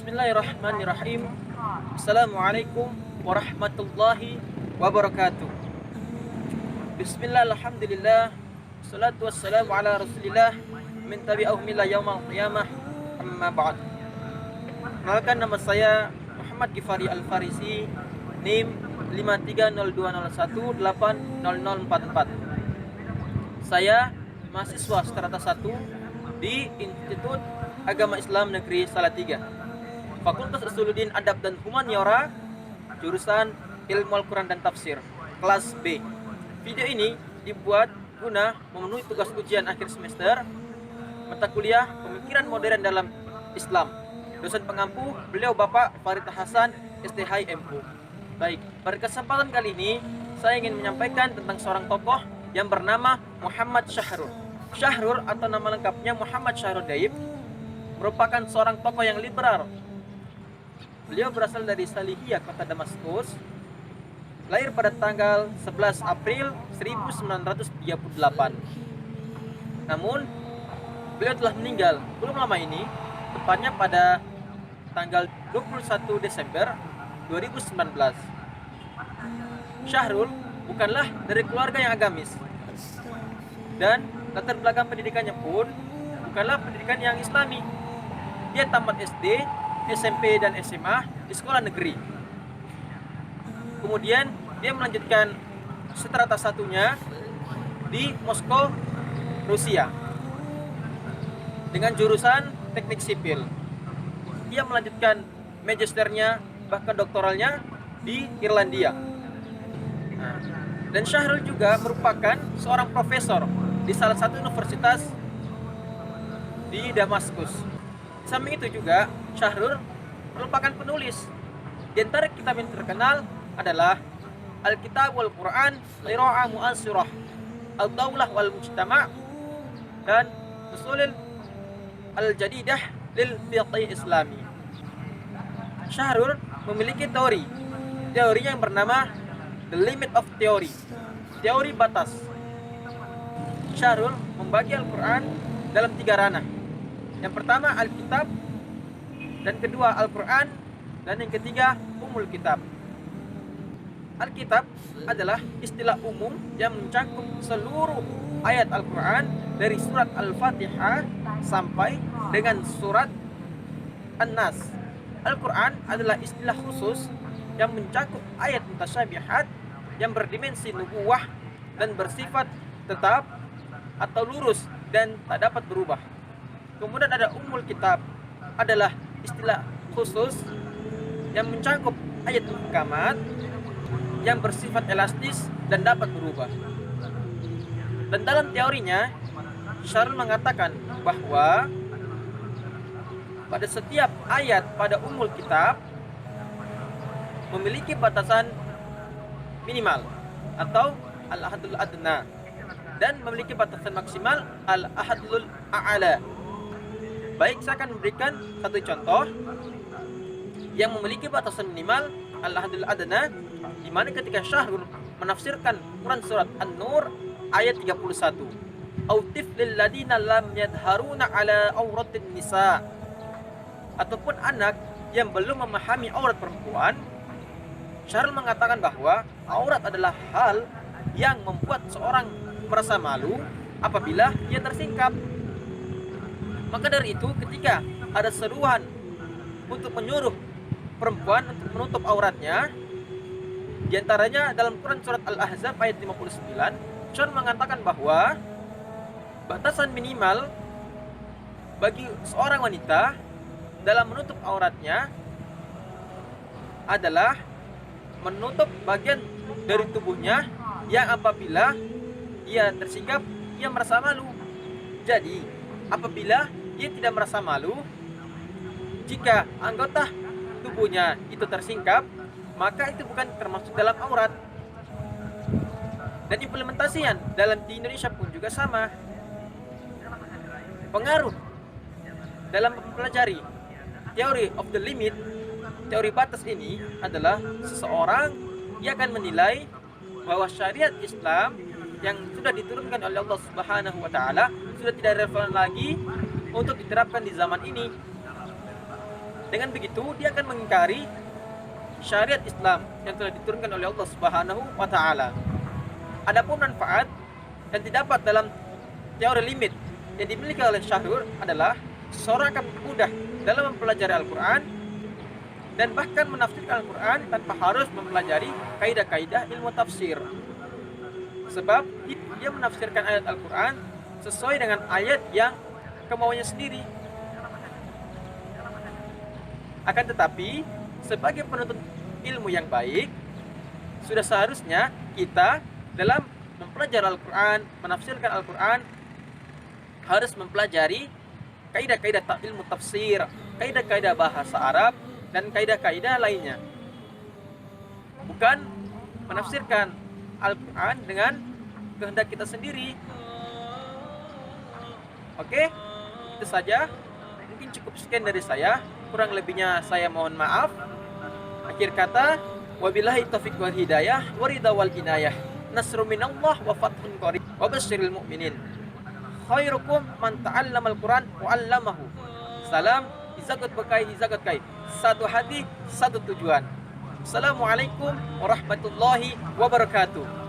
Bismillahirrahmanirrahim. Assalamualaikum warahmatullahi wabarakatuh. Bismillah, alhamdulillah, salatu wassalamu ala rasulillah, min tabi'ahum ila yaumal qiyamah, amma ba'd. Kenalkan, nama saya Muhammad Gifari Al-Farisi, NIM 530201800044. Saya mahasiswa strata 1 di Institut Agama Islam Negeri Salatiga, Fakultas Usuluddin Adab dan Humaniora, jurusan Ilmu Al-Quran dan Tafsir, kelas B. Video ini dibuat guna memenuhi tugas ujian akhir semester mata kuliah Pemikiran Modern dalam Islam. Dosen pengampu beliau Bapak Farid Hasan, STHI MU. Baik, pada kesempatan kali ini saya ingin menyampaikan tentang seorang tokoh yang bernama Muhammad Syahrul. Syahrul atau nama lengkapnya Muhammad Syahrul Daib merupakan seorang tokoh yang liberal. Beliau berasal dari Salihiyah, kota Damaskus. Lahir pada tanggal 11 April 1938. Namun, beliau telah meninggal belum lama ini, tepatnya pada tanggal 21 Desember 2019. Syahrul bukanlah dari keluarga yang agamis, dan latar belakang pendidikannya pun bukanlah pendidikan yang islami. Dia tamat SD, SMP, dan SMA di sekolah negeri. Kemudian dia melanjutkan strata satunya di Moskow, Rusia, dengan jurusan teknik sipil. Dia melanjutkan magisternya, bahkan doktoralnya di Irlandia. Dan Syahrul juga merupakan seorang profesor di salah satu universitas di Damaskus. Samping itu juga, Syahrul merupakan penulis. Di antara kitab yang terkenal adalah Al-Kitab wal Quran Qira'ah Mu'asirah, Al-Daulah wal Mujtama', dan Usulul Al-Jadidah lil Fiqh Islami. Syahrul memiliki teori yang bernama The Limit of Theory, teori batas. Syahrul membagi Al-Quran dalam 3 ranah. Yang pertama Alkitab, dan kedua Al-Quran, dan yang ketiga Umul Kitab. Alkitab adalah istilah umum yang mencakup seluruh ayat Al-Quran dari surat Al-Fatihah sampai dengan surat An-Nas. Al-Quran adalah istilah khusus yang mencakup ayat mutasyabihat yang berdimensi nubuwah dan bersifat tetap atau lurus dan tak dapat berubah. Kemudian ada Ummul Kitab, adalah istilah khusus yang mencakup ayat muhkamat yang bersifat elastis dan dapat berubah. Dan dalam teorinya, Syahrul mengatakan bahwa pada setiap ayat pada Ummul Kitab memiliki batasan minimal atau al-ahadul adna, dan memiliki batasan maksimal al-ahadul a'ala. Baik, saya akan memberikan satu contoh yang memiliki batasan minimal al-ahadul adna, di mana ketika Syahrul menafsirkan Quran surat An-Nur ayat 31, autif lil ladina lam yadharuna ala auratin nisa, ataupun anak yang belum memahami aurat perempuan. Syahrul mengatakan bahwa aurat adalah hal yang membuat seorang merasa malu apabila dia tersingkap. Maka dari itu, ketika ada seruan untuk menyuruh perempuan untuk menutup auratnya, diantaranya dalam Quran surat Al-Ahzab ayat 59, Syahrul mengatakan bahwa batasan minimal bagi seorang wanita dalam menutup auratnya adalah menutup bagian dari tubuhnya yang apabila ia tersingkap, ia merasa malu. Jadi, apabila ia tidak merasa malu, jika anggota tubuhnya itu tersingkap, maka itu bukan termasuk dalam aurat. Dan implementasinya dalam di Indonesia pun juga sama. Pengaruh dalam mempelajari teori of the limit, teori batas ini adalah seseorang yang akan menilai bahwa syariat Islam yang sudah diturunkan oleh Allah Subhanahu wa taala sudah tidak relevan lagi untuk diterapkan di zaman ini. Dengan begitu dia akan mengingkari syariat Islam yang telah diturunkan oleh Allah Subhanahu wa taala. Adapun manfaat yang didapat dalam teori limit yang dimiliki oleh Syahrul adalah seorang akan mudah dalam mempelajari Al-Quran dan bahkan menafsirkan Al-Quran tanpa harus mempelajari kaidah-kaidah ilmu tafsir. Sebab dia menafsirkan ayat Al-Quran sesuai dengan ayat yang kemauannya sendiri. Akan tetapi, sebagai penuntut ilmu yang baik, sudah seharusnya kita dalam mempelajari Al-Quran, menafsirkan Al-Quran, harus mempelajari kaidah-kaidah ilmu tafsir, kaidah-kaidah bahasa Arab, dan kaidah-kaidah lainnya. Bukan menafsirkan Al-Quran dengan kehendak kita sendiri. Oke, itu saja. Mungkin cukup sekian dari saya. Kurang lebihnya saya mohon maaf. Akhir kata, wabillahi taufiq wal hidayah, waridha wal inayah. Nasrun minallah wa fathun qarib. Wa basyiril mu'minin. Khairukum man ta'allamal Qur'an wa 'allamahu. Salam, izagat bakai, izagat kai. Satu hati, satu tujuan. Assalamualaikum warahmatullahi wabarakatuh.